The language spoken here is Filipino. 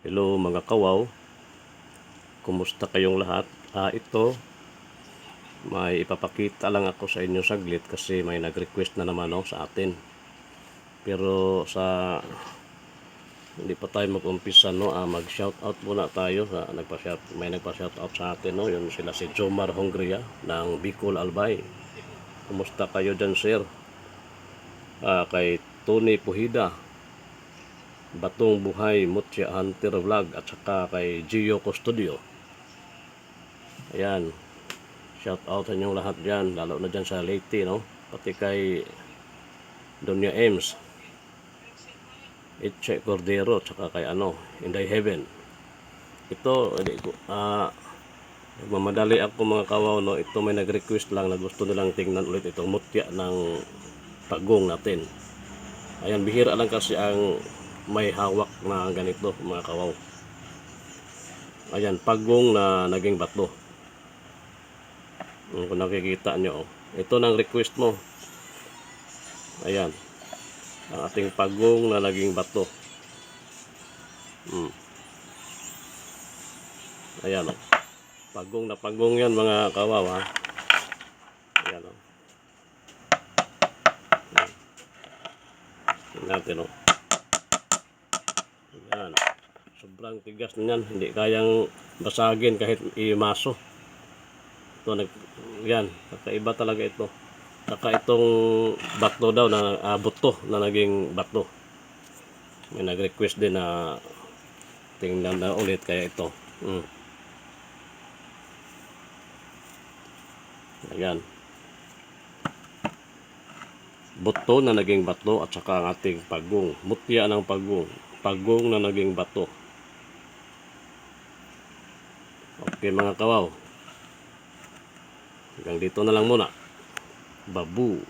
Hello mga kawaw, kumusta kayong lahat? Ito, may ipapakita lang ako sa inyo saglit kasi may nag-request na naman sa atin. Pero hindi pa tayo mag-umpisa mag-shoutout muna tayo sa may nagpa-shoutout sa atin Yun sila si Jomar Hongria ng Bicol Albay. Kumusta kayo dyan, sir? Kay Tony Puhida, Batong Buhay Mutya Hunter Vlog, at saka kay Gio Custodio. Ayan, shout out sa inyong lahat dyan, lalo na dyan sa Leyte, pati kay Donya Ems, Itche Cordero, tsaka kay Inday Heaven. Ito, nagmamadali ako mga kawaw, ito may nag-request lang na gusto nilang tingnan ulit itong mutya ng pagong natin. Ayan, bihira lang kasi ang may hawak na ganito mga kawaw. Ayan, pagong na naging bato. Kung nakikita nyo, ito ng request mo. Ayan, ang ating pagong na naging bato. Ayan pagong na pagong yan mga kawaw. Ayan natin Ayan, sobrang tigas niyan, hindi kayang basagin kahit imaso. Yan, kakaiba talaga ito. Saka itong bato daw na buto na naging bato. May nag-request din na tingnan na ulit kaya ito. Ayan. Buto na naging bato at saka ang ating pagong. Mutya ng pagong. Pagong na naging bato. Okay mga kawaw. Hanggang dito na lang muna. Babu.